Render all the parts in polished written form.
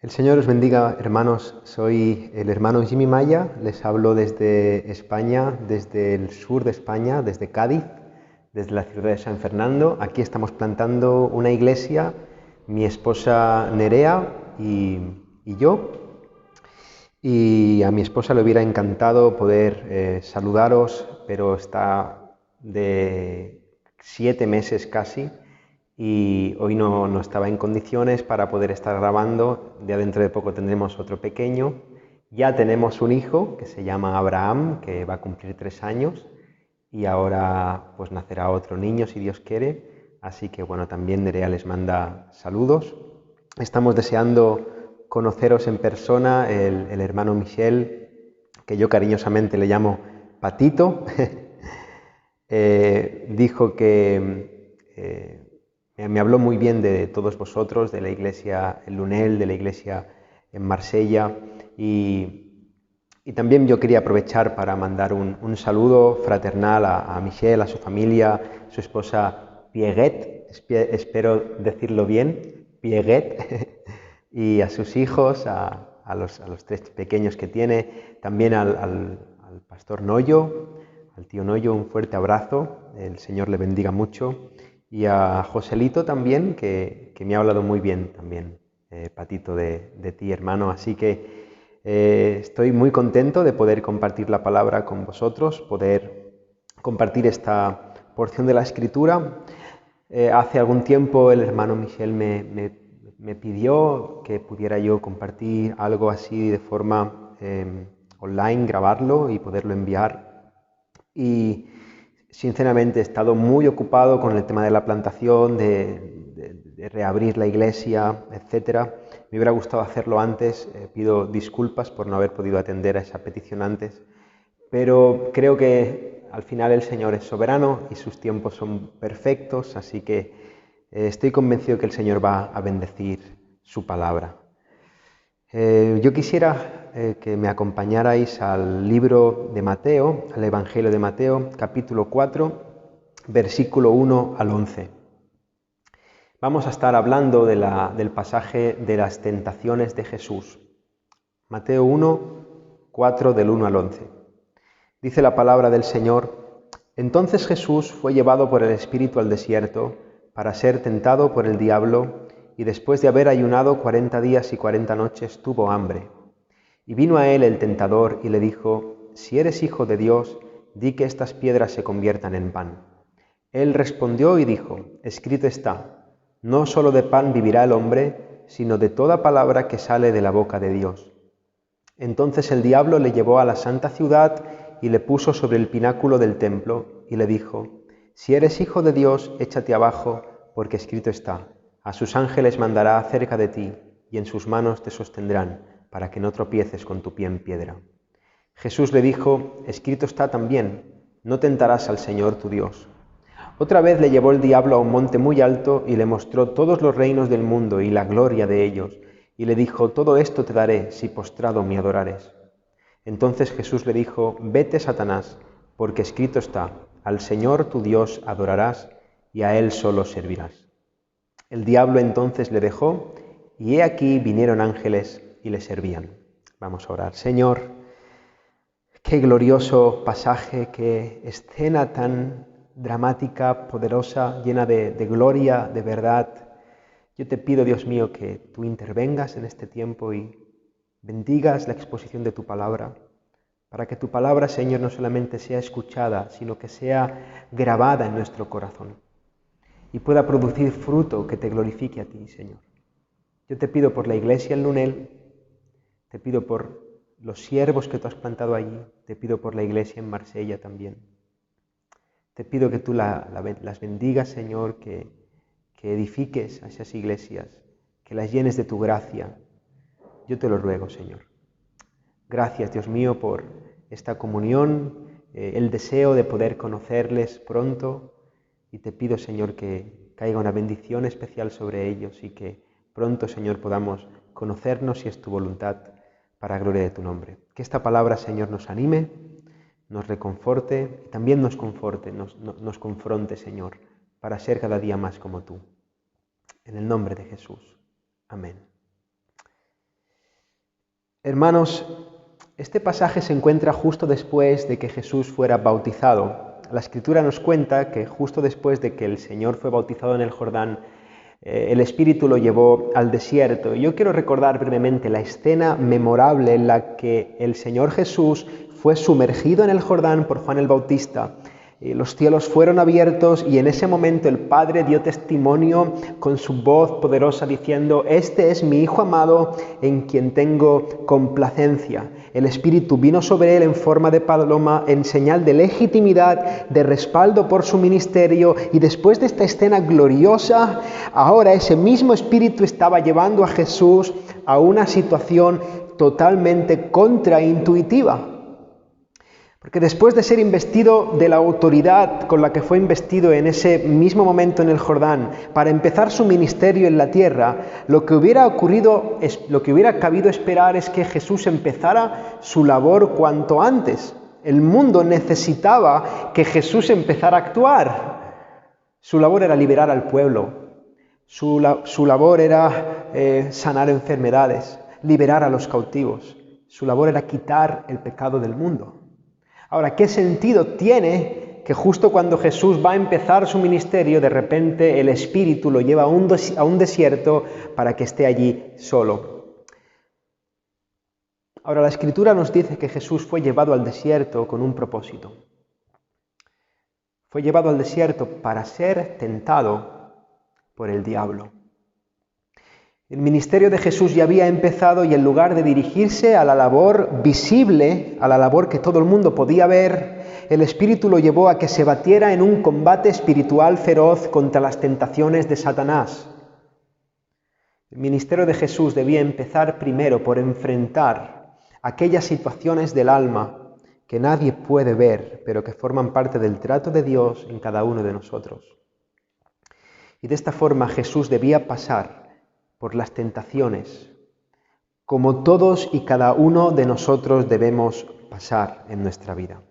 El Señor os bendiga, hermanos. Soy el hermano Jimmy Maya. Les hablo desde España, desde el sur de España, desde Cádiz, desde la ciudad de San Fernando. Aquí estamos plantando una iglesia, mi esposa Nerea y yo. Y a mi esposa le hubiera encantado poder saludaros, pero está de 7 meses casi. Y hoy no estaba en condiciones para poder estar grabando. Ya dentro de poco tendremos otro pequeño. Ya tenemos un hijo que se llama Abraham, que va a cumplir 3 años, y ahora pues nacerá otro niño si Dios quiere. Así que bueno, también Nerea les manda saludos. Estamos deseando conoceros en persona. El hermano Michel, que yo cariñosamente le llamo Patito, dijo que me habló muy bien de todos vosotros, de la iglesia en Lunel, de la iglesia en Marsella, y también yo quería aprovechar para mandar un saludo fraternal a Michel, a su familia, su esposa Pierrette, espero decirlo bien, Pierrette, y a sus hijos, a los 3 pequeños que tiene, también al pastor Noyo, al tío Noyo, un fuerte abrazo, el Señor le bendiga mucho. Y a Joselito también, que me ha hablado muy bien también, Patito, de ti, hermano. Así que estoy muy contento de poder compartir la palabra con vosotros, poder compartir esta porción de la Escritura. Hace algún tiempo el hermano Michel me pidió que pudiera yo compartir algo así de forma online, grabarlo y poderlo enviar. Y sinceramente he estado muy ocupado con el tema de la plantación, de reabrir la iglesia, etc. Me hubiera gustado hacerlo antes, pido disculpas por no haber podido atender a esa petición antes, pero creo que al final el Señor es soberano y sus tiempos son perfectos, así que estoy convencido que el Señor va a bendecir su palabra. Yo quisiera que me acompañarais al libro de Mateo, al Evangelio de Mateo, capítulo 4, versículo 1 al 11. Vamos a estar hablando del pasaje de las tentaciones de Jesús. Mateo 1, 4 del 1 al 11. Dice la palabra del Señor: Entonces Jesús fue llevado por el Espíritu al desierto para ser tentado por el diablo, y después de haber ayunado 40 días y 40 noches tuvo hambre. Y vino a él el tentador y le dijo: Si eres hijo de Dios, di que estas piedras se conviertan en pan. Él respondió y dijo: Escrito está, no solo de pan vivirá el hombre, sino de toda palabra que sale de la boca de Dios. Entonces el diablo le llevó a la santa ciudad y le puso sobre el pináculo del templo y le dijo: Si eres hijo de Dios, échate abajo, porque escrito está: A sus ángeles mandará acerca de ti, y en sus manos te sostendrán, para que no tropieces con tu pie en piedra. Jesús le dijo: Escrito está también: No tentarás al Señor tu Dios. Otra vez le llevó el diablo a un monte muy alto y le mostró todos los reinos del mundo y la gloria de ellos, y le dijo: Todo esto te daré si postrado me adorares. Entonces Jesús le dijo: Vete, Satanás, porque escrito está: Al Señor tu Dios adorarás, y a Él solo servirás. El diablo entonces le dejó, y he aquí vinieron ángeles y le servían. Vamos a orar. Señor, qué glorioso pasaje, qué escena tan dramática, poderosa, llena de gloria, de verdad. Yo te pido, Dios mío, que tú intervengas en este tiempo y bendigas la exposición de tu palabra, para que tu palabra, Señor, no solamente sea escuchada, sino que sea grabada en nuestro corazón y pueda producir fruto que te glorifique a ti, Señor. Yo te pido por la iglesia en Lunel, te pido por los siervos que tú has plantado allí, te pido por la iglesia en Marsella también. Te pido que tú las bendigas, Señor, que edifiques a esas iglesias, que las llenes de tu gracia. Yo te lo ruego, Señor. Gracias, Dios mío, por esta comunión, el deseo de poder conocerles pronto, y te pido, Señor, que caiga una bendición especial sobre ellos y que pronto, Señor, podamos conocernos si es tu voluntad, para gloria de tu nombre. Que esta palabra, Señor, nos anime, nos reconforte y también nos conforte, nos confronte, Señor, para ser cada día más como tú. En el nombre de Jesús. Amén. Hermanos, este pasaje se encuentra justo después de que Jesús fuera bautizado. La Escritura nos cuenta que justo después de que el Señor fue bautizado en el Jordán, el Espíritu lo llevó al desierto. Yo quiero recordar brevemente la escena memorable en la que el Señor Jesús fue sumergido en el Jordán por Juan el Bautista. Los cielos fueron abiertos y en ese momento el Padre dio testimonio con su voz poderosa diciendo: «Este es mi Hijo amado en quien tengo complacencia». El Espíritu vino sobre él en forma de paloma en señal de legitimidad, de respaldo por su ministerio, y después de esta escena gloriosa, ahora ese mismo Espíritu estaba llevando a Jesús a una situación totalmente contraintuitiva. Porque después de ser investido de la autoridad con la que fue investido en ese mismo momento en el Jordán, para empezar su ministerio en la tierra, lo que hubiera cabido esperar es que Jesús empezara su labor cuanto antes. El mundo necesitaba que Jesús empezara a actuar. Su labor era liberar al pueblo. Su labor era sanar enfermedades, liberar a los cautivos. Su labor era quitar el pecado del mundo. Ahora, ¿qué sentido tiene que justo cuando Jesús va a empezar su ministerio, de repente el Espíritu lo lleva a un desierto para que esté allí solo? Ahora, la Escritura nos dice que Jesús fue llevado al desierto con un propósito. Fue llevado al desierto para ser tentado por el diablo. El ministerio de Jesús ya había empezado y en lugar de dirigirse a la labor visible, a la labor que todo el mundo podía ver, el Espíritu lo llevó a que se batiera en un combate espiritual feroz contra las tentaciones de Satanás. El ministerio de Jesús debía empezar primero por enfrentar aquellas situaciones del alma que nadie puede ver, pero que forman parte del trato de Dios en cada uno de nosotros. Y de esta forma Jesús debía pasar por las tentaciones, como todos y cada uno de nosotros debemos pasar en nuestra vida.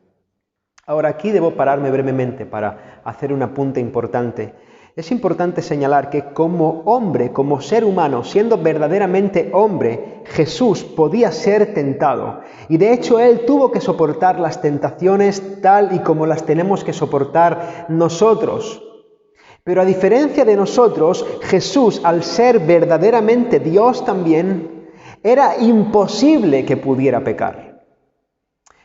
Ahora, aquí debo pararme brevemente para hacer un apunte importante. Es importante señalar que como hombre, como ser humano, siendo verdaderamente hombre, Jesús podía ser tentado. Y de hecho, Él tuvo que soportar las tentaciones tal y como las tenemos que soportar nosotros. Pero a diferencia de nosotros, Jesús, al ser verdaderamente Dios también, era imposible que pudiera pecar.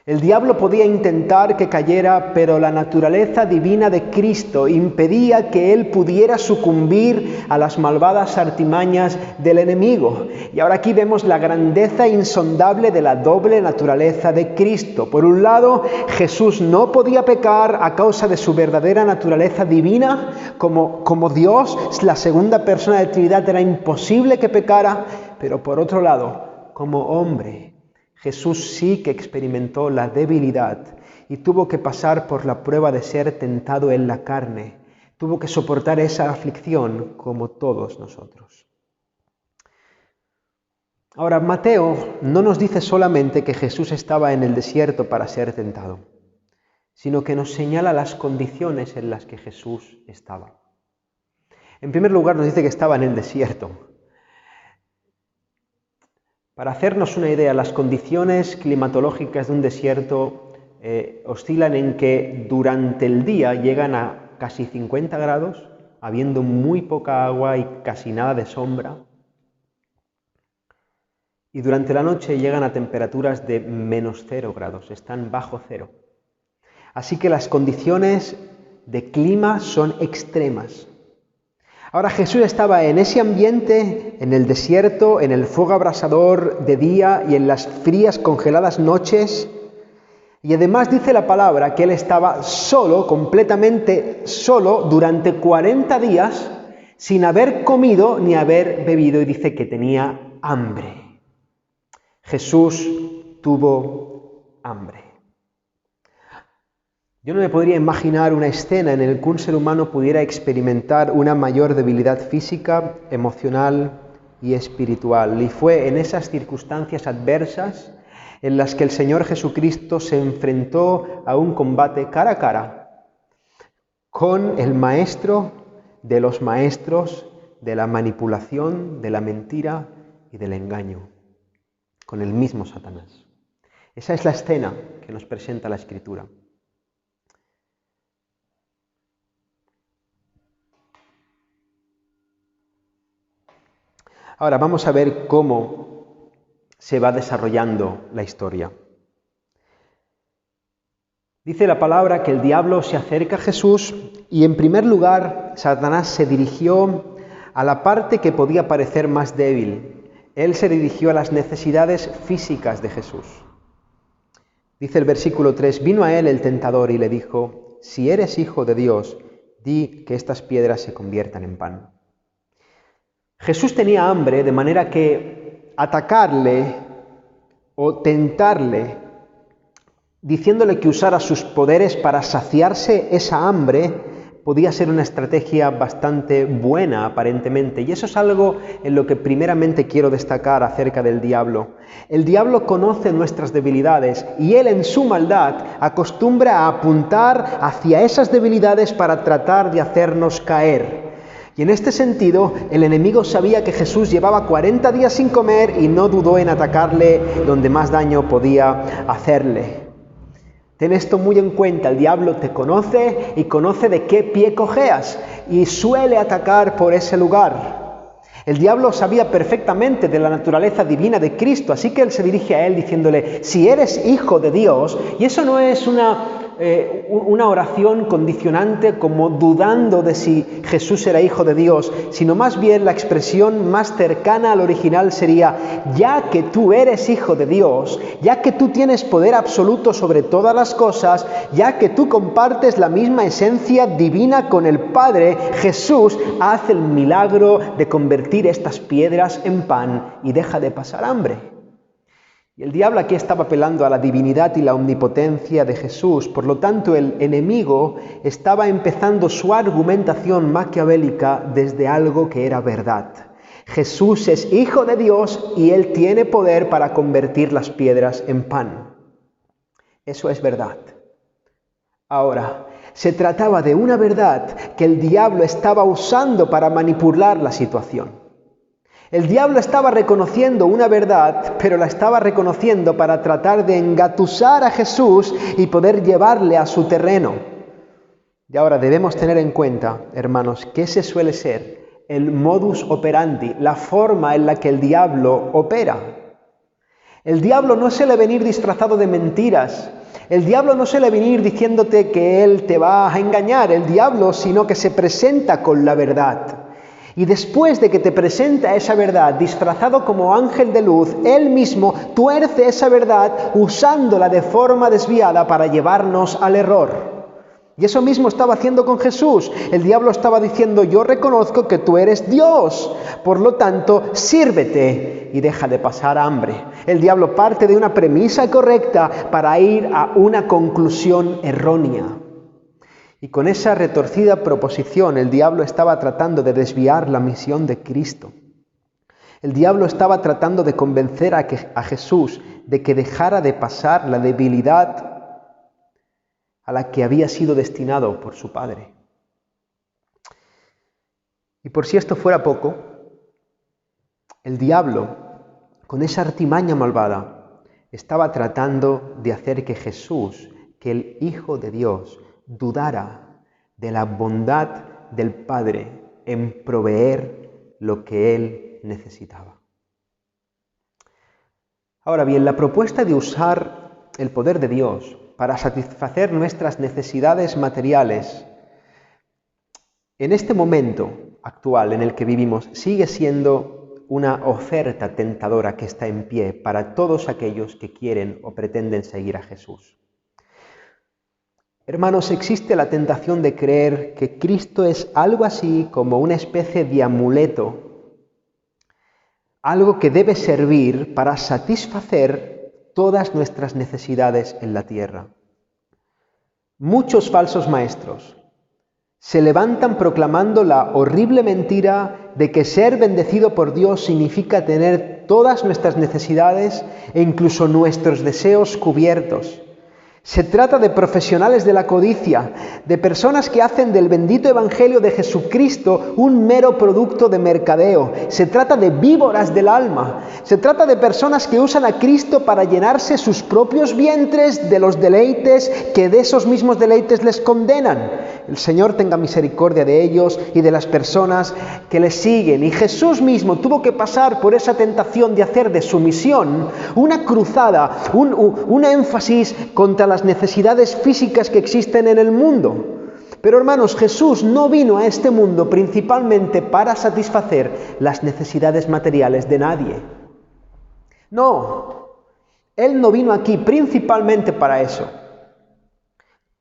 El diablo podía intentar que cayera, pero la naturaleza divina de Cristo impedía que Él pudiera sucumbir a las malvadas artimañas del enemigo. Y ahora aquí vemos la grandeza insondable de la doble naturaleza de Cristo. Por un lado, Jesús no podía pecar a causa de su verdadera naturaleza divina. Como Dios, la segunda persona de la Trinidad, era imposible que pecara. Pero por otro lado, como hombre, Jesús sí que experimentó la debilidad y tuvo que pasar por la prueba de ser tentado en la carne. Tuvo que soportar esa aflicción como todos nosotros. Ahora, Mateo no nos dice solamente que Jesús estaba en el desierto para ser tentado, sino que nos señala las condiciones en las que Jesús estaba. En primer lugar, nos dice que estaba en el desierto. Para hacernos una idea, las condiciones climatológicas de un desierto oscilan en que durante el día llegan a casi 50 grados, habiendo muy poca agua y casi nada de sombra. Y durante la noche llegan a temperaturas de menos 0 grados, están bajo cero. Así que las condiciones de clima son extremas. Ahora Jesús estaba en ese ambiente, en el desierto, en el fuego abrasador de día y en las frías congeladas noches. Y además dice la palabra que Él estaba solo, completamente solo, durante 40 días, sin haber comido ni haber bebido, y dice que tenía hambre. Jesús tuvo hambre. Yo no me podría imaginar una escena en la que un ser humano pudiera experimentar una mayor debilidad física, emocional y espiritual. Y fue en esas circunstancias adversas en las que el Señor Jesucristo se enfrentó a un combate cara a cara con el maestro de los maestros de la manipulación, de la mentira y del engaño, con el mismo Satanás. Esa es la escena que nos presenta la Escritura. Ahora vamos a ver cómo se va desarrollando la historia. Dice la palabra que el diablo se acerca a Jesús y en primer lugar Satanás se dirigió a la parte que podía parecer más débil. Él se dirigió a las necesidades físicas de Jesús. Dice el versículo 3, vino a él el tentador y le dijo, si eres hijo de Dios, di que estas piedras se conviertan en pan. Jesús tenía hambre, de manera que atacarle o tentarle, diciéndole que usara sus poderes para saciarse esa hambre, podía ser una estrategia bastante buena aparentemente. Y eso es algo en lo que primeramente quiero destacar acerca del diablo. El diablo conoce nuestras debilidades y él en su maldad acostumbra a apuntar hacia esas debilidades para tratar de hacernos caer. Y en este sentido, el enemigo sabía que Jesús llevaba 40 días sin comer y no dudó en atacarle donde más daño podía hacerle. Ten esto muy en cuenta, el diablo te conoce y conoce de qué pie cojeas y suele atacar por ese lugar. El diablo sabía perfectamente de la naturaleza divina de Cristo, así que él se dirige a él diciéndole, si eres hijo de Dios, y eso no es una oración condicionante como dudando de si Jesús era hijo de Dios, sino más bien la expresión más cercana al original sería, ya que tú eres hijo de Dios, ya que tú tienes poder absoluto sobre todas las cosas, ya que tú compartes la misma esencia divina con el Padre, Jesús hace el milagro de convertir estas piedras en pan y deja de pasar hambre. Y el diablo aquí estaba apelando a la divinidad y la omnipotencia de Jesús. Por lo tanto, el enemigo estaba empezando su argumentación maquiavélica desde algo que era verdad. Jesús es hijo de Dios y él tiene poder para convertir las piedras en pan. Eso es verdad. Ahora, se trataba de una verdad que el diablo estaba usando para manipular la situación. El diablo estaba reconociendo una verdad, pero la estaba reconociendo para tratar de engatusar a Jesús y poder llevarle a su terreno. Y ahora debemos tener en cuenta, hermanos, que ese suele ser el modus operandi, la forma en la que el diablo opera. El diablo no suele venir disfrazado de mentiras. El diablo no suele venir diciéndote que él te va a engañar. El diablo, sino que se presenta con la verdad. Y después de que te presenta esa verdad, disfrazado como ángel de luz, él mismo tuerce esa verdad usándola de forma desviada para llevarnos al error. Y eso mismo estaba haciendo con Jesús. El diablo estaba diciendo, yo reconozco que tú eres Dios, por lo tanto, sírvete y deja de pasar hambre. El diablo parte de una premisa correcta para ir a una conclusión errónea. Y con esa retorcida proposición, el diablo estaba tratando de desviar la misión de Cristo. El diablo estaba tratando de convencer a Jesús de que dejara de pasar la debilidad a la que había sido destinado por su Padre. Y por si esto fuera poco, el diablo, con esa artimaña malvada, estaba tratando de hacer que Jesús, que el Hijo de Dios, dudara de la bondad del Padre en proveer lo que él necesitaba. Ahora bien, la propuesta de usar el poder de Dios para satisfacer nuestras necesidades materiales en este momento actual en el que vivimos sigue siendo una oferta tentadora que está en pie para todos aquellos que quieren o pretenden seguir a Jesús. Hermanos, existe la tentación de creer que Cristo es algo así como una especie de amuleto, algo que debe servir para satisfacer todas nuestras necesidades en la tierra. Muchos falsos maestros se levantan proclamando la horrible mentira de que ser bendecido por Dios significa tener todas nuestras necesidades e incluso nuestros deseos cubiertos. Se trata de profesionales de la codicia, de personas que hacen del bendito Evangelio de Jesucristo un mero producto de mercadeo. Se trata de víboras del alma. Se trata de personas que usan a Cristo para llenarse sus propios vientres de los deleites que de esos mismos deleites les condenan. El Señor tenga misericordia de ellos y de las personas que les siguen. Y Jesús mismo tuvo que pasar por esa tentación de hacer de su misión una cruzada, un énfasis contra las necesidades físicas que existen en el mundo. Pero hermanos, Jesús no vino a este mundo principalmente para satisfacer las necesidades materiales de nadie. No, Él no vino aquí principalmente para eso.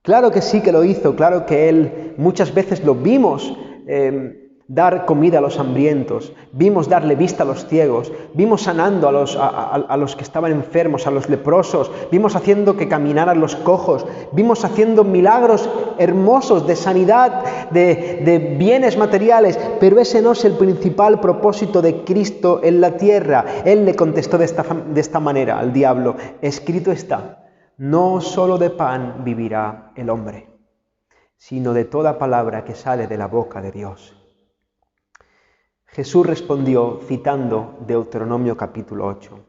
Claro que sí que lo hizo, claro que Él muchas veces lo vimos dar comida a los hambrientos, vimos darle vista a los ciegos, vimos sanando a los que estaban enfermos, a los leprosos, vimos haciendo que caminaran los cojos, vimos haciendo milagros hermosos de sanidad, de bienes materiales, pero ese no es el principal propósito de Cristo en la tierra. Él le contestó de esta manera al diablo: escrito está, no solo de pan vivirá el hombre, sino de toda palabra que sale de la boca de Dios. Jesús respondió citando Deuteronomio capítulo 8.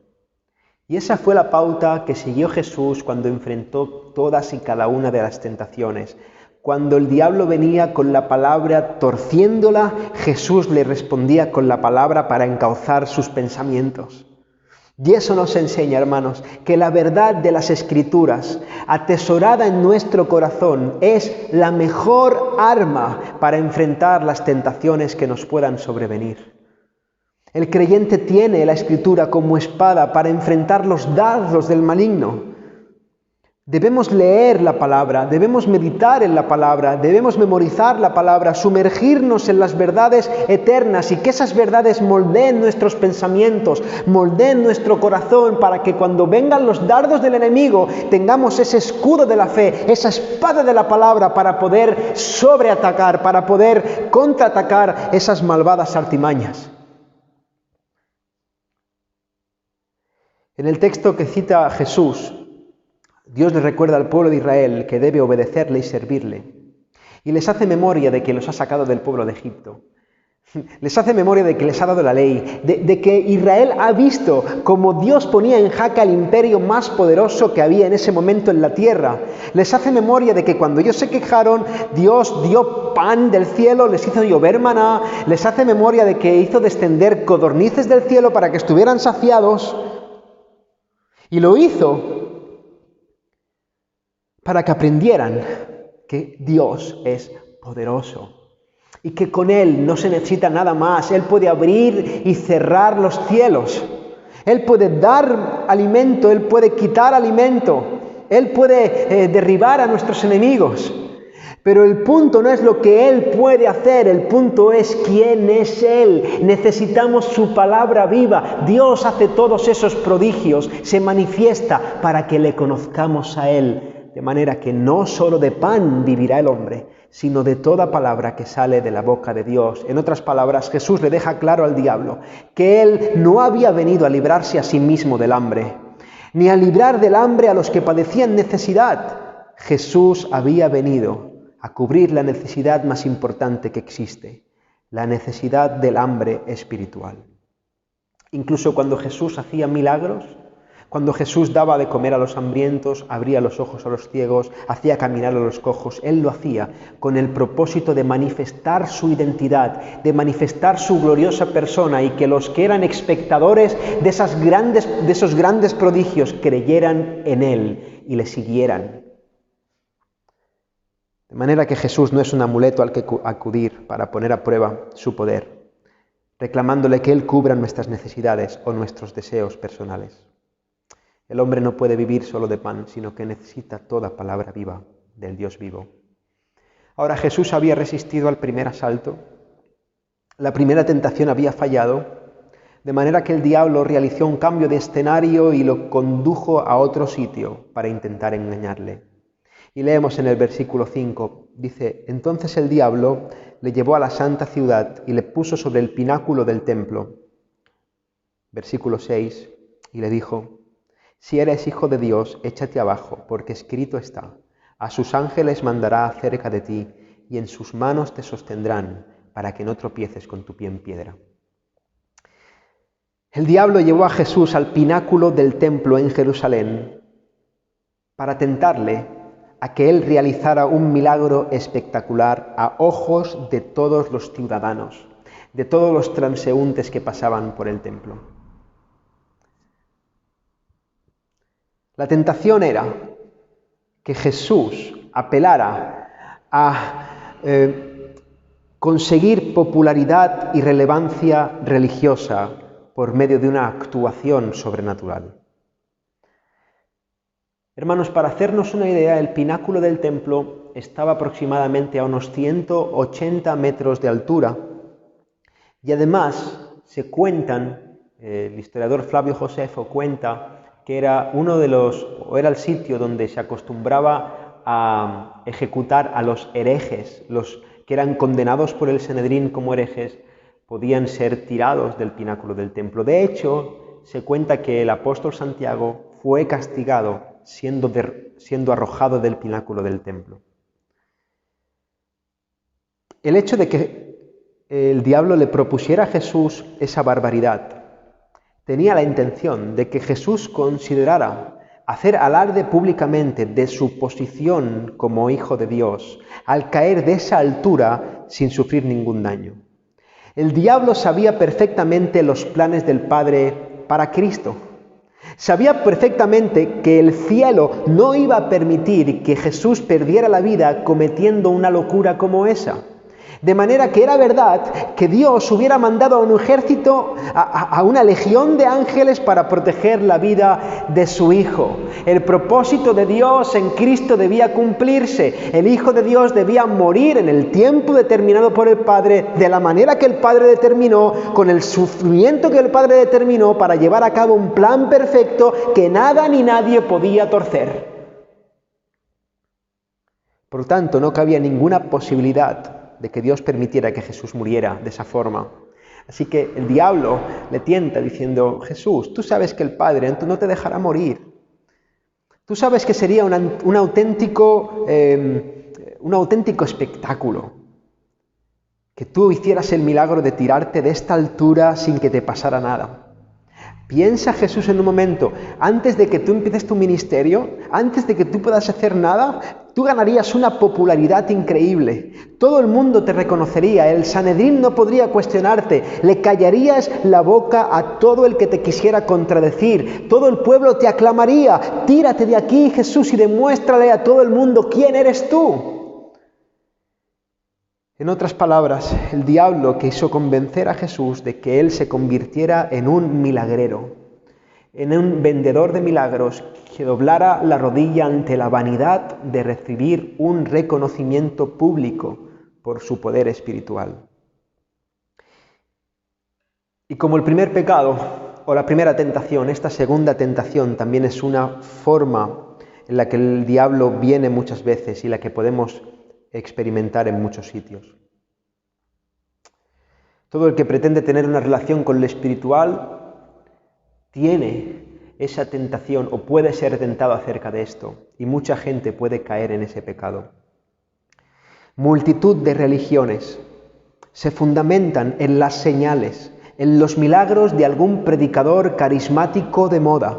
Y esa fue la pauta que siguió Jesús cuando enfrentó todas y cada una de las tentaciones. Cuando el diablo venía con la palabra torciéndola, Jesús le respondía con la palabra para encauzar sus pensamientos. Y eso nos enseña, hermanos, que la verdad de las Escrituras, atesorada en nuestro corazón, es la mejor arma para enfrentar las tentaciones que nos puedan sobrevenir. El creyente tiene la Escritura como espada para enfrentar los dardos del maligno. Debemos leer la palabra, debemos meditar en la palabra, debemos memorizar la palabra, sumergirnos en las verdades eternas y que esas verdades moldeen nuestros pensamientos, moldeen nuestro corazón para que cuando vengan los dardos del enemigo tengamos ese escudo de la fe, esa espada de la palabra para poder sobreatacar, para poder contraatacar esas malvadas artimañas. En el texto que cita Jesús, Dios les recuerda al pueblo de Israel que debe obedecerle y servirle. Y les hace memoria de que los ha sacado del pueblo de Egipto. Les hace memoria de que les ha dado la ley, de que Israel ha visto cómo Dios ponía en jaque al imperio más poderoso que había en ese momento en la tierra. Les hace memoria de que cuando ellos se quejaron, Dios dio pan del cielo, les hizo llover maná. Les hace memoria de que hizo descender codornices del cielo para que estuvieran saciados. Y lo hizo para que aprendieran que Dios es poderoso y que con Él no se necesita nada más. Él puede abrir y cerrar los cielos. Él puede dar alimento, Él puede quitar alimento, Él puede derribar a nuestros enemigos. Pero el punto no es lo que Él puede hacer, el punto es quién es Él. Necesitamos su palabra viva. Dios hace todos esos prodigios, se manifiesta para que le conozcamos a Él. De manera que no solo de pan vivirá el hombre, sino de toda palabra que sale de la boca de Dios. En otras palabras, Jesús le deja claro al diablo que Él no había venido a librarse a sí mismo del hambre, ni a librar del hambre a los que padecían necesidad. Jesús había venido a cubrir la necesidad más importante que existe, la necesidad del hambre espiritual. Incluso cuando Jesús hacía milagros, cuando Jesús daba de comer a los hambrientos, abría los ojos a los ciegos, hacía caminar a los cojos, Él lo hacía con el propósito de manifestar su identidad, de manifestar su gloriosa persona y que los que eran espectadores de esos grandes prodigios creyeran en Él y le siguieran. De manera que Jesús no es un amuleto al que acudir para poner a prueba su poder, reclamándole que Él cubra nuestras necesidades o nuestros deseos personales. El hombre no puede vivir solo de pan, sino que necesita toda palabra viva del Dios vivo. Ahora, Jesús había resistido al primer asalto, la primera tentación había fallado, de manera que el diablo realizó un cambio de escenario y lo condujo a otro sitio para intentar engañarle. Y leemos en el versículo 5, dice: entonces el diablo le llevó a la santa ciudad y le puso sobre el pináculo del templo. Versículo 6, y le dijo: Si eres hijo de Dios, échate abajo, porque escrito está: a sus ángeles mandará acerca de ti, y en sus manos te sostendrán, para que no tropieces con tu pie en piedra. El diablo llevó a Jesús al pináculo del templo en Jerusalén para tentarle a que él realizara un milagro espectacular a ojos de todos los ciudadanos, de todos los transeúntes que pasaban por el templo. La tentación era que Jesús apelara a conseguir popularidad y relevancia religiosa por medio de una actuación sobrenatural. Hermanos, para hacernos una idea, el pináculo del templo estaba aproximadamente a unos 180 metros de altura y además se cuentan, el historiador Flavio Josefo cuenta que era era el sitio donde se acostumbraba a ejecutar a los herejes, los que eran condenados por el Sanedrín como herejes, podían ser tirados del pináculo del templo. De hecho, se cuenta que el apóstol Santiago fue castigado siendo arrojado del pináculo del templo. El hecho de que el diablo le propusiera a Jesús esa barbaridad tenía la intención de que Jesús considerara hacer alarde públicamente de su posición como hijo de Dios al caer de esa altura sin sufrir ningún daño. El diablo sabía perfectamente los planes del Padre para Cristo. Sabía perfectamente que el cielo no iba a permitir que Jesús perdiera la vida cometiendo una locura como esa. De manera que era verdad que Dios hubiera mandado a un ejército, a una legión de ángeles para proteger la vida de su Hijo. El propósito de Dios en Cristo debía cumplirse. El Hijo de Dios debía morir en el tiempo determinado por el Padre, de la manera que el Padre determinó, con el sufrimiento que el Padre determinó, para llevar a cabo un plan perfecto que nada ni nadie podía torcer. Por lo tanto, no cabía ninguna posibilidad de que Dios permitiera que Jesús muriera de esa forma. Así que el diablo le tienta diciendo: Jesús, tú sabes que el Padre no te dejará morir. Tú sabes que sería un auténtico espectáculo que tú hicieras el milagro de tirarte de esta altura sin que te pasara nada. Piensa, Jesús, en un momento, antes de que tú empieces tu ministerio, antes de que tú puedas hacer nada, tú ganarías una popularidad increíble. Todo el mundo te reconocería, el Sanedrín no podría cuestionarte, le callarías la boca a todo el que te quisiera contradecir, todo el pueblo te aclamaría: tírate de aquí, Jesús, y demuéstrale a todo el mundo quién eres tú. En otras palabras, el diablo quiso convencer a Jesús de que él se convirtiera en un milagrero, en un vendedor de milagros que doblara la rodilla ante la vanidad de recibir un reconocimiento público por su poder espiritual. Y como el primer pecado o la primera tentación, esta segunda tentación también es una forma en la que el diablo viene muchas veces y la que podemos experimentar en muchos sitios. Todo el que pretende tener una relación con lo espiritual tiene esa tentación o puede ser tentado acerca de esto, y mucha gente puede caer en ese pecado. Multitud de religiones se fundamentan en las señales, en los milagros de algún predicador carismático de moda.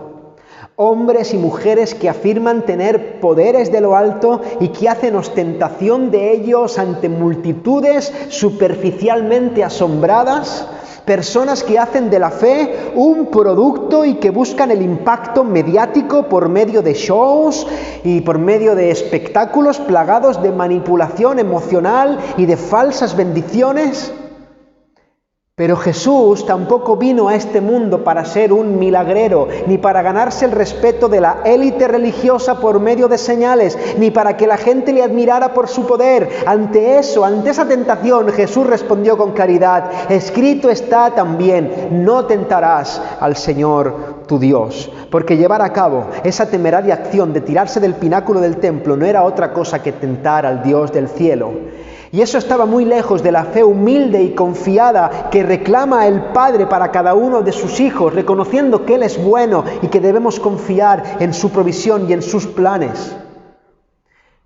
Hombres y mujeres que afirman tener poderes de lo alto y que hacen ostentación de ellos ante multitudes superficialmente asombradas. Personas que hacen de la fe un producto y que buscan el impacto mediático por medio de shows y por medio de espectáculos plagados de manipulación emocional y de falsas bendiciones. Pero Jesús tampoco vino a este mundo para ser un milagrero, ni para ganarse el respeto de la élite religiosa por medio de señales, ni para que la gente le admirara por su poder. Ante esa tentación, Jesús respondió con claridad: escrito está también, no tentarás al Señor tu Dios. Porque llevar a cabo esa temeraria acción de tirarse del pináculo del templo no era otra cosa que tentar al Dios del cielo. Y eso estaba muy lejos de la fe humilde y confiada que reclama el Padre para cada uno de sus hijos, reconociendo que Él es bueno y que debemos confiar en su provisión y en sus planes.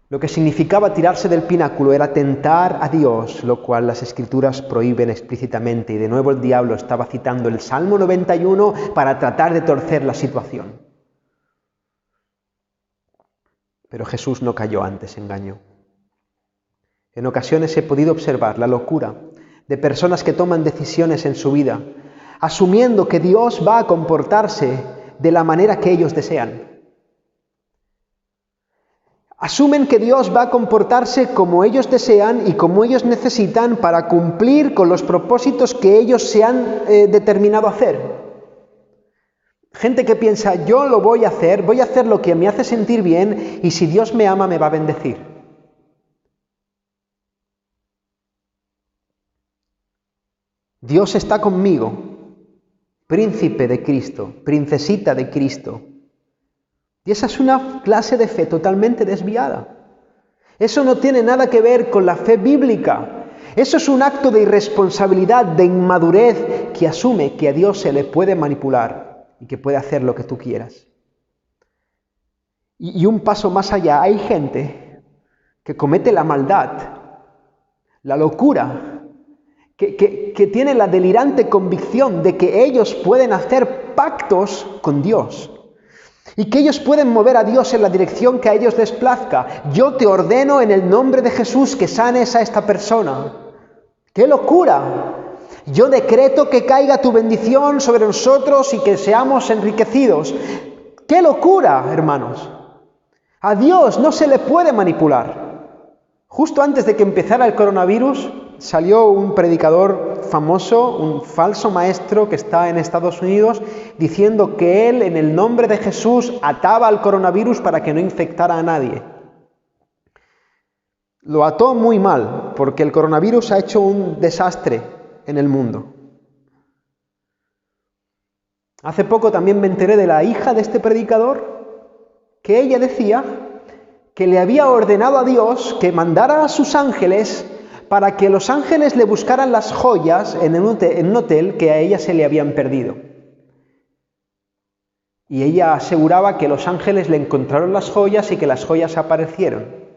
Lo que significaba tirarse del pináculo era tentar a Dios, lo cual las Escrituras prohíben explícitamente, y de nuevo el diablo estaba citando el Salmo 91 para tratar de torcer la situación. Pero Jesús no cayó ante ese engaño. En ocasiones he podido observar la locura de personas que toman decisiones en su vida, asumiendo que Dios va a comportarse de la manera que ellos desean. Asumen que Dios va a comportarse como ellos desean y como ellos necesitan para cumplir con los propósitos que ellos se han determinado hacer. Gente que piensa, yo lo voy a hacer lo que me hace sentir bien y si Dios me ama me va a bendecir. Dios está conmigo, príncipe de Cristo, princesita de Cristo. Y esa es una clase de fe totalmente desviada. Eso no tiene nada que ver con la fe bíblica. Eso es un acto de irresponsabilidad, de inmadurez, que asume que a Dios se le puede manipular y que puede hacer lo que tú quieras. Y un paso más allá, hay gente que comete la maldad, la locura, que tiene la delirante convicción de que ellos pueden hacer pactos con Dios y que ellos pueden mover a Dios en la dirección que a ellos les plazca. Yo te ordeno en el nombre de Jesús que sanes a esta persona. ¡Qué locura! Yo decreto que caiga tu bendición sobre nosotros y que seamos enriquecidos. ¡Qué locura, hermanos! A Dios no se le puede manipular. Justo antes de que empezara el coronavirus, salió un predicador famoso, un falso maestro que está en Estados Unidos, diciendo que él, en el nombre de Jesús, ataba al coronavirus para que no infectara a nadie. Lo ató muy mal, porque el coronavirus ha hecho un desastre en el mundo. Hace poco también me enteré de la hija de este predicador, que ella decía que le había ordenado a Dios que mandara a sus ángeles para que los ángeles le buscaran las joyas en un hotel que a ella se le habían perdido. Y ella aseguraba que los ángeles le encontraron las joyas y que las joyas aparecieron.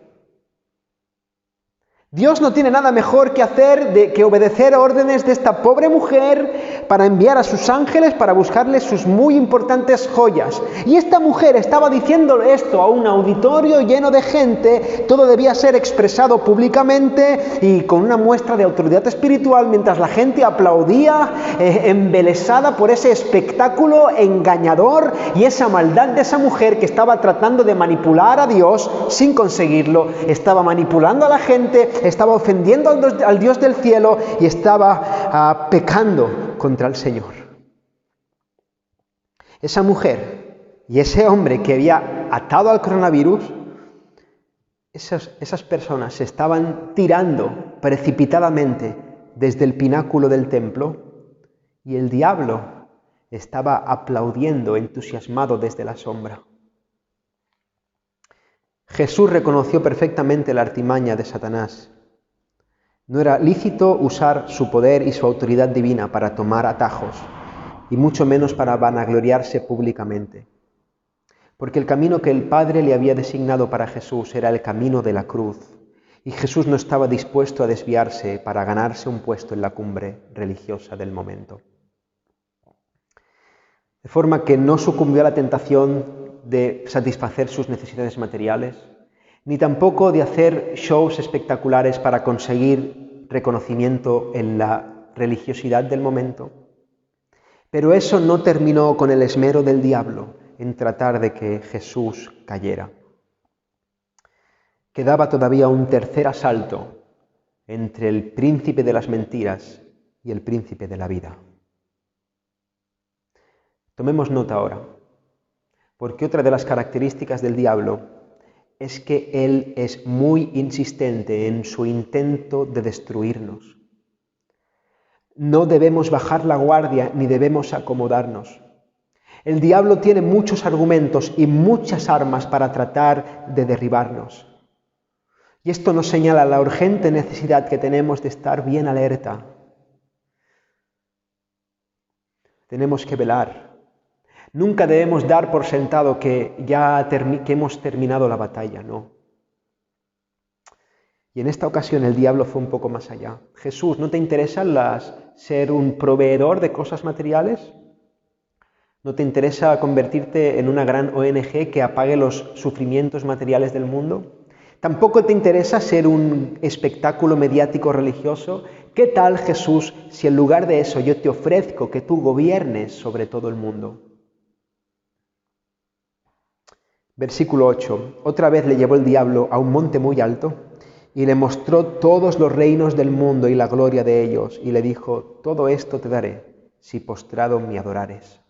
Dios no tiene nada mejor que hacer que obedecer órdenes de esta pobre mujer para enviar a sus ángeles para buscarle sus muy importantes joyas. Y esta mujer estaba diciendo esto a un auditorio lleno de gente, todo debía ser expresado públicamente y con una muestra de autoridad espiritual, mientras la gente aplaudía, embelesada por ese espectáculo engañador y esa maldad de esa mujer que estaba tratando de manipular a Dios sin conseguirlo, estaba manipulando a la gente, estaba ofendiendo al Dios del cielo y estaba pecando contra el Señor. Esa mujer y ese hombre que había atado al coronavirus, esas personas se estaban tirando precipitadamente desde el pináculo del templo y el diablo estaba aplaudiendo entusiasmado desde la sombra. Jesús reconoció perfectamente la artimaña de Satanás. No era lícito usar su poder y su autoridad divina para tomar atajos, y mucho menos para vanagloriarse públicamente. Porque el camino que el Padre le había designado para Jesús era el camino de la cruz, y Jesús no estaba dispuesto a desviarse para ganarse un puesto en la cumbre religiosa del momento. De forma que no sucumbió a la tentación de satisfacer sus necesidades materiales, ni tampoco de hacer shows espectaculares para conseguir reconocimiento en la religiosidad del momento. Pero eso no terminó con el esmero del diablo en tratar de que Jesús cayera. Quedaba todavía un tercer asalto entre el príncipe de las mentiras y el príncipe de la vida. Tomemos nota ahora, porque otra de las características del diablo es que él es muy insistente en su intento de destruirnos. No debemos bajar la guardia ni debemos acomodarnos. El diablo tiene muchos argumentos y muchas armas para tratar de derribarnos. Y esto nos señala la urgente necesidad que tenemos de estar bien alerta. Tenemos que velar. Nunca debemos dar por sentado que que hemos terminado la batalla, no. Y en esta ocasión el diablo fue un poco más allá. Jesús, ¿no te interesa ser un proveedor de cosas materiales? ¿No te interesa convertirte en una gran ONG que apague los sufrimientos materiales del mundo? ¿Tampoco te interesa ser un espectáculo mediático religioso? ¿Qué tal, Jesús, si en lugar de eso yo te ofrezco que tú gobiernes sobre todo el mundo? Versículo 8. Otra vez le llevó el diablo a un monte muy alto y le mostró todos los reinos del mundo y la gloria de ellos, y le dijo: todo esto te daré, si postrado me adorares.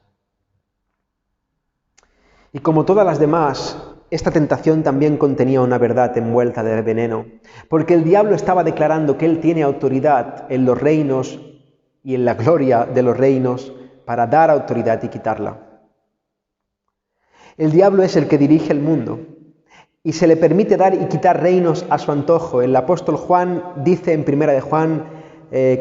Y como todas las demás, esta tentación también contenía una verdad envuelta de veneno, porque el diablo estaba declarando que él tiene autoridad en los reinos y en la gloria de los reinos para dar autoridad y quitarla. El diablo es el que dirige el mundo y se le permite dar y quitar reinos a su antojo. El apóstol Juan dice en 1 de Juan,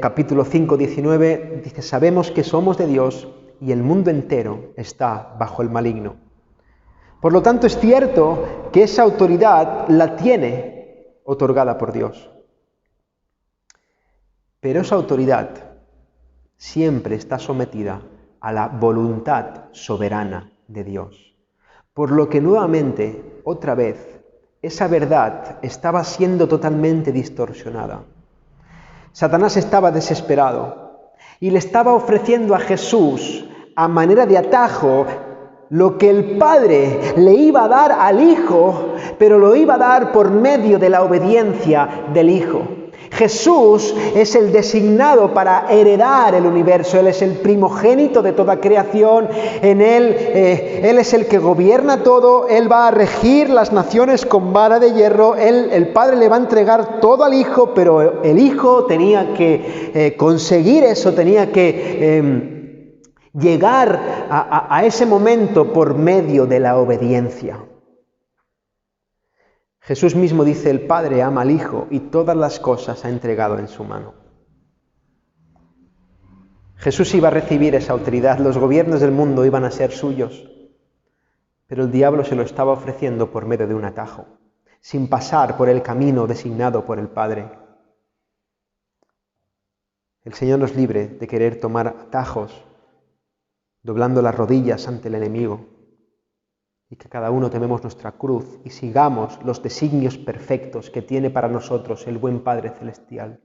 capítulo 5, 19, dice: sabemos que somos de Dios y el mundo entero está bajo el maligno. Por lo tanto, es cierto que esa autoridad la tiene otorgada por Dios. Pero esa autoridad siempre está sometida a la voluntad soberana de Dios. Por lo que nuevamente, otra vez, esa verdad estaba siendo totalmente distorsionada. Satanás estaba desesperado y le estaba ofreciendo a Jesús, a manera de atajo, lo que el Padre le iba a dar al Hijo, pero lo iba a dar por medio de la obediencia del Hijo. Jesús es el designado para heredar el universo. Él es el primogénito de toda creación. En Él es el que gobierna todo. Él va a regir las naciones con vara de hierro. El Padre le va a entregar todo al Hijo, pero el Hijo tenía que conseguir eso, tenía que llegar a ese momento por medio de la obediencia. Jesús mismo dice: el Padre ama al Hijo y todas las cosas ha entregado en su mano. Jesús iba a recibir esa autoridad, los gobiernos del mundo iban a ser suyos, pero el diablo se lo estaba ofreciendo por medio de un atajo, sin pasar por el camino designado por el Padre. El Señor nos libre de querer tomar atajos, doblando las rodillas ante el enemigo, y que cada uno tomemos nuestra cruz y sigamos los designios perfectos que tiene para nosotros el buen Padre Celestial.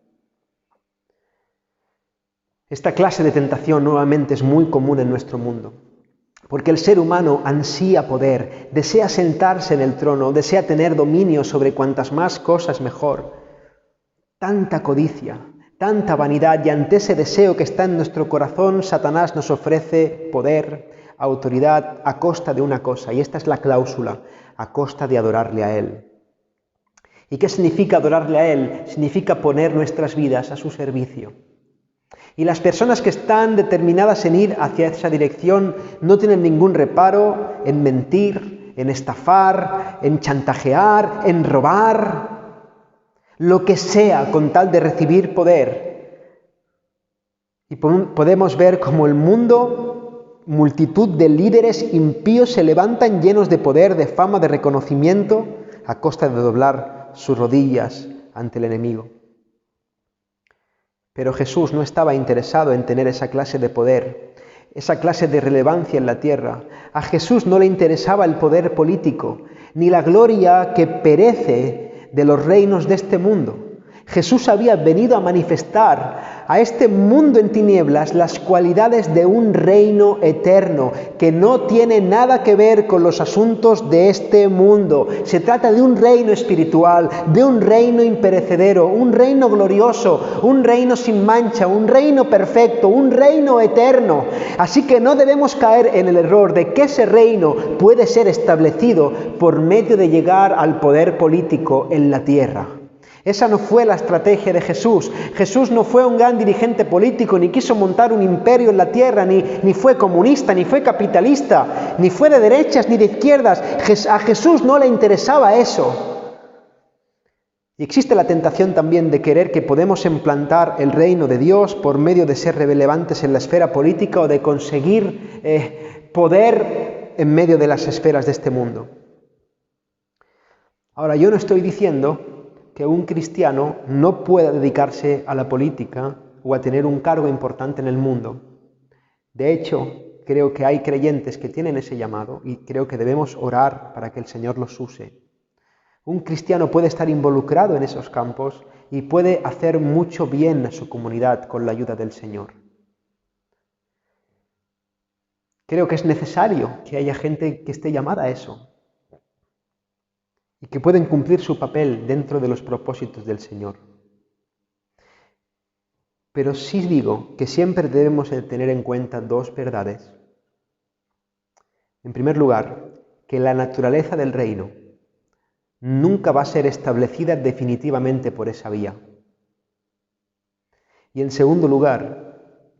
Esta clase de tentación nuevamente es muy común en nuestro mundo, porque el ser humano ansía poder, desea sentarse en el trono, desea tener dominio sobre cuantas más cosas mejor. Tanta codicia, tanta vanidad, y ante ese deseo que está en nuestro corazón, Satanás nos ofrece poder, autoridad a costa de una cosa, y esta es la cláusula: a costa de adorarle a Él. ¿Y qué significa adorarle a Él? Significa poner nuestras vidas a su servicio. Y las personas que están determinadas en ir hacia esa dirección no tienen ningún reparo en mentir, en estafar, en chantajear, en robar, lo que sea con tal de recibir poder. Y podemos ver cómo el mundo, multitud de líderes impíos se levantan llenos de poder, de fama, de reconocimiento, a costa de doblar sus rodillas ante el enemigo. Pero Jesús no estaba interesado en tener esa clase de poder, esa clase de relevancia en la tierra. A Jesús no le interesaba el poder político, ni la gloria que perece de los reinos de este mundo. Jesús había venido a manifestar a este mundo en tinieblas las cualidades de un reino eterno que no tiene nada que ver con los asuntos de este mundo. Se trata de un reino espiritual, de un reino imperecedero, un reino glorioso, un reino sin mancha, un reino perfecto, un reino eterno. Así que no debemos caer en el error de que ese reino puede ser establecido por medio de llegar al poder político en la tierra. Esa no fue la estrategia de Jesús. Jesús no fue un gran dirigente político, ni quiso montar un imperio en la tierra, ni fue comunista, ni fue capitalista, ni fue de derechas ni de izquierdas. A Jesús no le interesaba eso. Y existe la tentación también de creer que podemos implantar el reino de Dios por medio de ser relevantes en la esfera política o de conseguir poder en medio de las esferas de este mundo. Ahora, yo no estoy diciendo que un cristiano no pueda dedicarse a la política o a tener un cargo importante en el mundo. De hecho, creo que hay creyentes que tienen ese llamado y creo que debemos orar para que el Señor los use. Un cristiano puede estar involucrado en esos campos y puede hacer mucho bien a su comunidad con la ayuda del Señor. Creo que es necesario que haya gente que esté llamada a eso y que pueden cumplir su papel dentro de los propósitos del Señor. Pero sí digo que siempre debemos tener en cuenta dos verdades. En primer lugar, que la naturaleza del reino nunca va a ser establecida definitivamente por esa vía. Y en segundo lugar,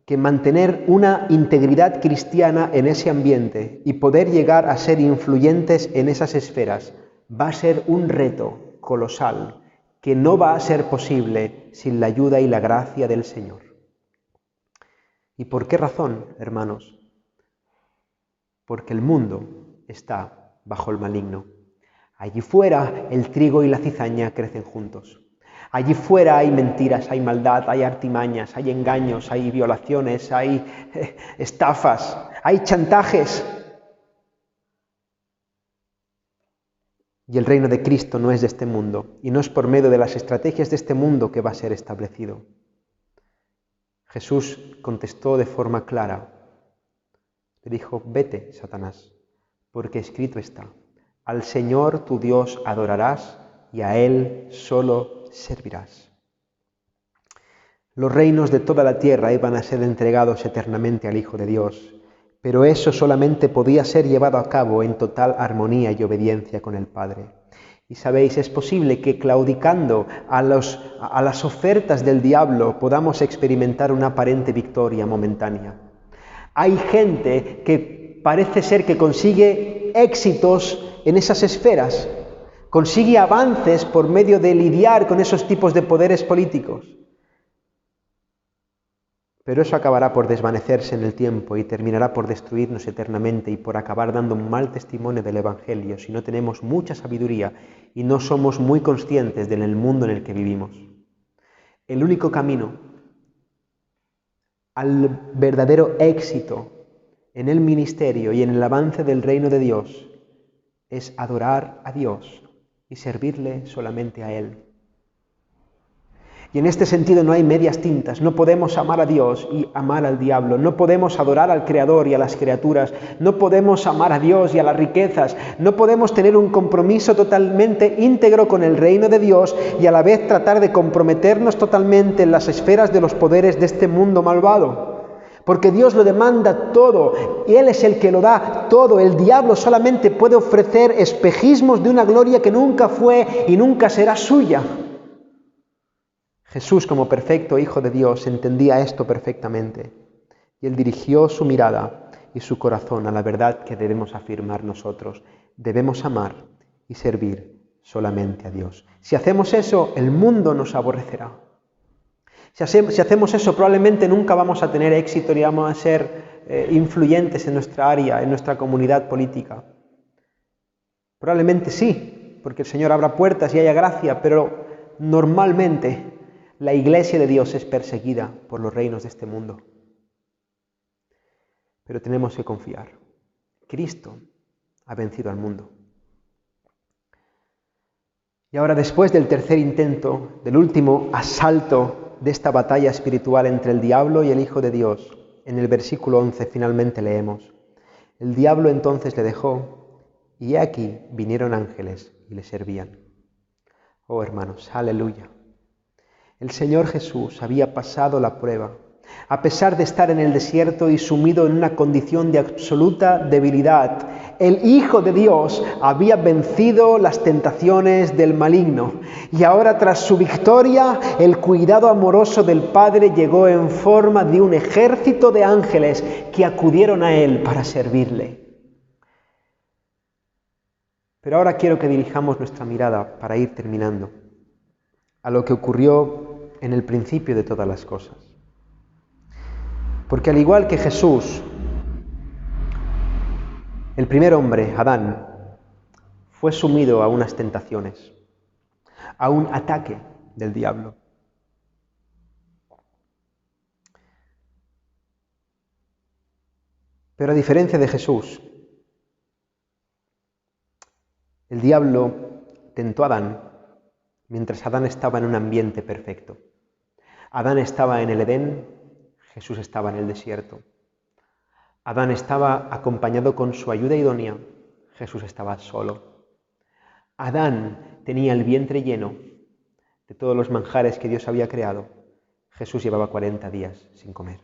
que mantener una integridad cristiana en ese ambiente y poder llegar a ser influyentes en esas esferas va a ser un reto colosal que no va a ser posible sin la ayuda y la gracia del Señor. ¿Y por qué razón, hermanos? Porque el mundo está bajo el maligno. Allí fuera el trigo y la cizaña crecen juntos. Allí fuera hay mentiras, hay maldad, hay artimañas, hay engaños, hay violaciones, hay estafas, hay chantajes. Y el reino de Cristo no es de este mundo, y no es por medio de las estrategias de este mundo que va a ser establecido. Jesús contestó de forma clara. Le dijo: vete, Satanás, porque escrito está: al Señor tu Dios adorarás y a Él solo servirás. Los reinos de toda la tierra iban a ser entregados eternamente al Hijo de Dios, pero eso solamente podía ser llevado a cabo en total armonía y obediencia con el Padre. Y sabéis, es posible que claudicando a las ofertas del diablo podamos experimentar una aparente victoria momentánea. Hay gente que parece ser que consigue éxitos en esas esferas, consigue avances por medio de lidiar con esos tipos de poderes políticos. Pero eso acabará por desvanecerse en el tiempo y terminará por destruirnos eternamente y por acabar dando un mal testimonio del Evangelio si no tenemos mucha sabiduría y no somos muy conscientes del mundo en el que vivimos. El único camino al verdadero éxito en el ministerio y en el avance del reino de Dios es adorar a Dios y servirle solamente a Él. Y en este sentido no hay medias tintas. No podemos amar a Dios y amar al diablo. No podemos adorar al Creador y a las criaturas. No podemos amar a Dios y a las riquezas. No podemos tener un compromiso totalmente íntegro con el reino de Dios y a la vez tratar de comprometernos totalmente en las esferas de los poderes de este mundo malvado. Porque Dios lo demanda todo y Él es el que lo da todo. El diablo solamente puede ofrecer espejismos de una gloria que nunca fue y nunca será suya. Jesús, como perfecto Hijo de Dios, entendía esto perfectamente y Él dirigió su mirada y su corazón a la verdad que debemos afirmar nosotros. Debemos amar y servir solamente a Dios. Si hacemos eso, el mundo nos aborrecerá. Si hacemos eso, probablemente nunca vamos a tener éxito ni vamos a ser influyentes en nuestra área, en nuestra comunidad política. Probablemente sí, porque el Señor abra puertas y haya gracia, pero normalmente la iglesia de Dios es perseguida por los reinos de este mundo. Pero tenemos que confiar. Cristo ha vencido al mundo. Y ahora, después del tercer intento, del último asalto de esta batalla espiritual entre el diablo y el Hijo de Dios, en el versículo 11 finalmente leemos: el diablo entonces le dejó, y he aquí vinieron ángeles y le servían. Oh hermanos, aleluya. El Señor Jesús había pasado la prueba, a pesar de estar en el desierto y sumido en una condición de absoluta debilidad. El Hijo de Dios había vencido las tentaciones del maligno y ahora, tras su victoria, el cuidado amoroso del Padre llegó en forma de un ejército de ángeles que acudieron a Él para servirle. Pero ahora quiero que dirijamos nuestra mirada para ir terminando a lo que ocurrió en el principio de todas las cosas. Porque al igual que Jesús, el primer hombre, Adán, fue sumido a unas tentaciones, a un ataque del diablo. Pero a diferencia de Jesús, el diablo tentó a Adán mientras Adán estaba en un ambiente perfecto. Adán estaba en el Edén, Jesús estaba en el desierto. Adán estaba acompañado con su ayuda idónea, Jesús estaba solo. Adán tenía el vientre lleno de todos los manjares que Dios había creado. Jesús llevaba 40 días sin comer.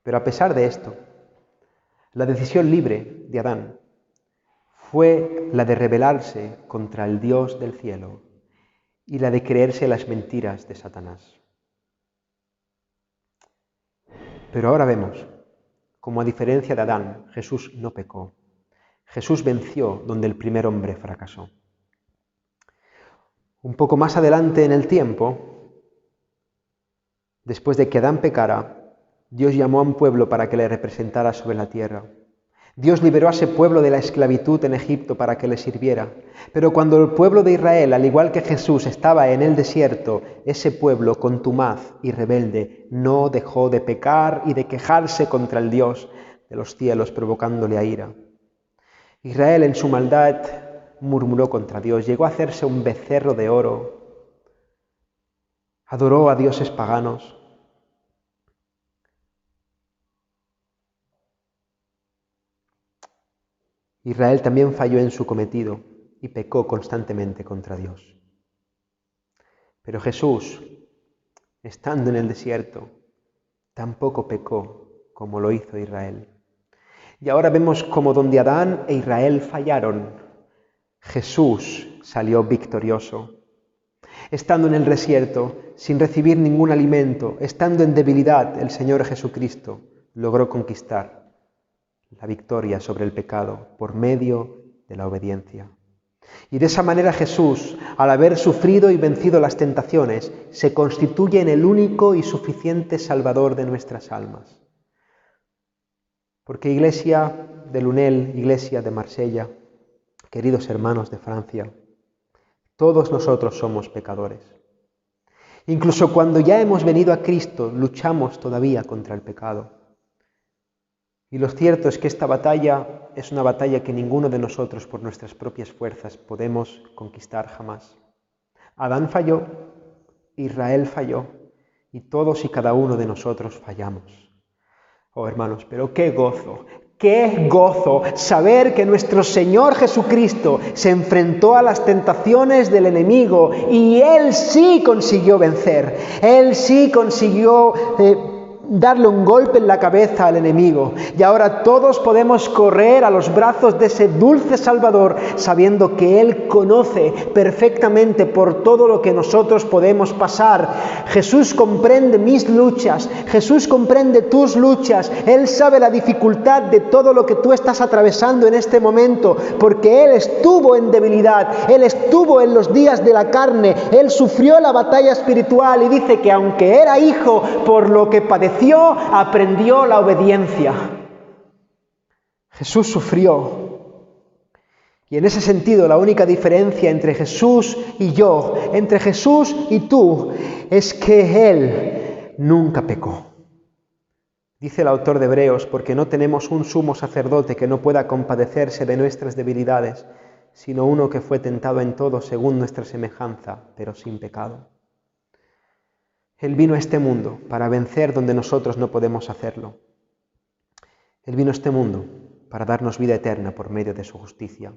Pero a pesar de esto, la decisión libre de Adán fue la de rebelarse contra el Dios del cielo y la de creerse las mentiras de Satanás. Pero ahora vemos cómo, a diferencia de Adán, Jesús no pecó. Jesús venció donde el primer hombre fracasó. Un poco más adelante en el tiempo, después de que Adán pecara, Dios llamó a un pueblo para que le representara sobre la tierra. Dios liberó a ese pueblo de la esclavitud en Egipto para que le sirviera. Pero cuando el pueblo de Israel, al igual que Jesús, estaba en el desierto, ese pueblo contumaz y rebelde no dejó de pecar y de quejarse contra el Dios de los cielos, provocándole a ira. Israel, en su maldad, murmuró contra Dios, llegó a hacerse un becerro de oro, adoró a dioses paganos. Israel también falló en su cometido y pecó constantemente contra Dios. Pero Jesús, estando en el desierto, tampoco pecó como lo hizo Israel. Y ahora vemos cómo donde Adán e Israel fallaron, Jesús salió victorioso. Estando en el desierto, sin recibir ningún alimento, estando en debilidad, el Señor Jesucristo logró conquistar la victoria sobre el pecado por medio de la obediencia. Y de esa manera Jesús, al haber sufrido y vencido las tentaciones, se constituye en el único y suficiente Salvador de nuestras almas. Porque Iglesia de Lunel, Iglesia de Marsella, queridos hermanos de Francia, todos nosotros somos pecadores. Incluso cuando ya hemos venido a Cristo, luchamos todavía contra el pecado. Y lo cierto es que esta batalla es una batalla que ninguno de nosotros por nuestras propias fuerzas podemos conquistar jamás. Adán falló, Israel falló y todos y cada uno de nosotros fallamos. Oh hermanos, pero qué gozo saber que nuestro Señor Jesucristo se enfrentó a las tentaciones del enemigo y Él sí consiguió vencer, Él sí consiguió darle un golpe en la cabeza al enemigo. Y ahora todos podemos correr a los brazos de ese dulce Salvador, sabiendo que Él conoce perfectamente por todo lo que nosotros podemos pasar. Jesús comprende mis luchas, Jesús comprende tus luchas, Él sabe la dificultad de todo lo que tú estás atravesando en este momento, porque Él estuvo en debilidad, Él estuvo en los días de la carne, Él sufrió la batalla espiritual y dice que aunque era hijo, por lo que padeció, aprendió la obediencia. Jesús sufrió. Y en ese sentido, la única diferencia entre Jesús y yo, entre Jesús y tú, es que Él nunca pecó. Dice el autor de Hebreos, porque no tenemos un sumo sacerdote que no pueda compadecerse de nuestras debilidades, sino uno que fue tentado en todo según nuestra semejanza, pero sin pecado. Él vino a este mundo para vencer donde nosotros no podemos hacerlo. Él vino a este mundo para darnos vida eterna por medio de su justicia.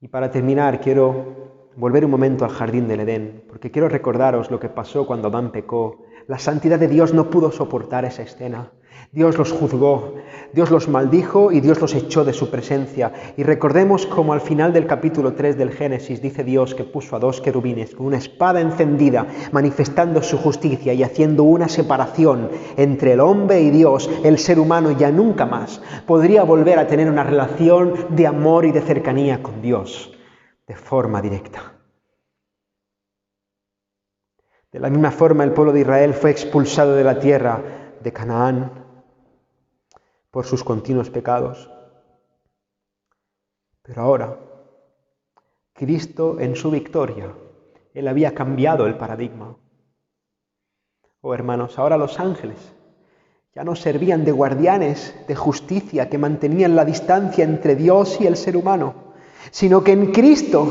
Y para terminar, quiero volver un momento al jardín del Edén, porque quiero recordaros lo que pasó cuando Adán pecó. La santidad de Dios no pudo soportar esa escena. Dios los juzgó, Dios los maldijo y Dios los echó de su presencia. Y recordemos cómo al final del capítulo 3 del Génesis dice Dios que puso a dos querubines con una espada encendida, manifestando su justicia y haciendo una separación entre el hombre y Dios. El ser humano ya nunca más podría volver a tener una relación de amor y de cercanía con Dios de forma directa. De la misma forma, el pueblo de Israel fue expulsado de la tierra de Canaán por sus continuos pecados. Pero ahora, Cristo en su victoria, Él había cambiado el paradigma. Oh hermanos, ahora los ángeles ya no servían de guardianes de justicia que mantenían la distancia entre Dios y el ser humano, sino que en Cristo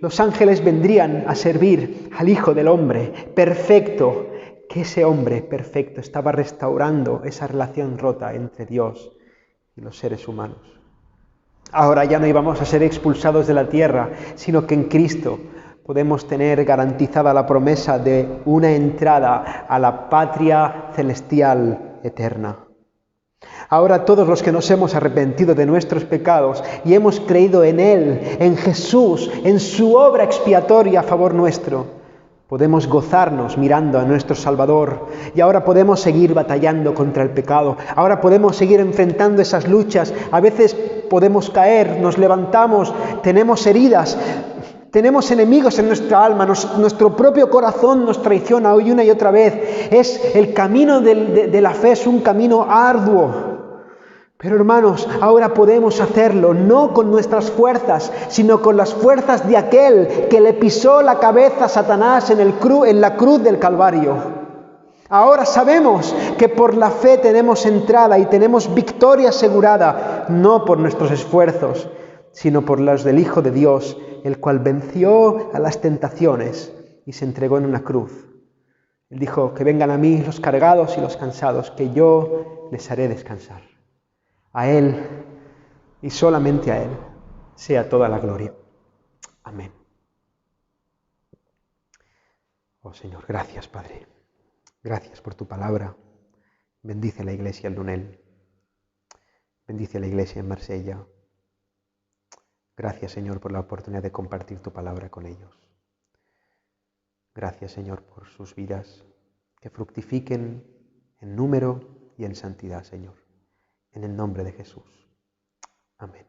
los ángeles vendrían a servir al Hijo del Hombre perfecto, que ese hombre perfecto estaba restaurando esa relación rota entre Dios y los seres humanos. Ahora ya no íbamos a ser expulsados de la tierra, sino que en Cristo podemos tener garantizada la promesa de una entrada a la patria celestial eterna. Ahora todos los que nos hemos arrepentido de nuestros pecados y hemos creído en Él, en Jesús, en su obra expiatoria a favor nuestro, podemos gozarnos mirando a nuestro Salvador y ahora podemos seguir batallando contra el pecado. Ahora podemos seguir enfrentando esas luchas. A veces podemos caer, nos levantamos, tenemos heridas, tenemos enemigos en nuestra alma, nuestro propio corazón nos traiciona hoy una y otra vez. El camino de la fe es un camino arduo. Pero hermanos, ahora podemos hacerlo no con nuestras fuerzas, sino con las fuerzas de aquel que le pisó la cabeza a Satanás en la cruz del Calvario. Ahora sabemos que por la fe tenemos entrada y tenemos victoria asegurada, no por nuestros esfuerzos, sino por los del Hijo de Dios, el cual venció a las tentaciones y se entregó en una cruz. Él dijo: que vengan a mí los cargados y los cansados, que yo les haré descansar. A Él y solamente a Él sea toda la gloria. Amén. Oh Señor, gracias Padre. Gracias por tu palabra. Bendice la iglesia en Lunel. Bendice la iglesia en Marsella. Gracias Señor por la oportunidad de compartir tu palabra con ellos. Gracias Señor por sus vidas, que fructifiquen en número y en santidad, Señor. En el nombre de Jesús. Amén.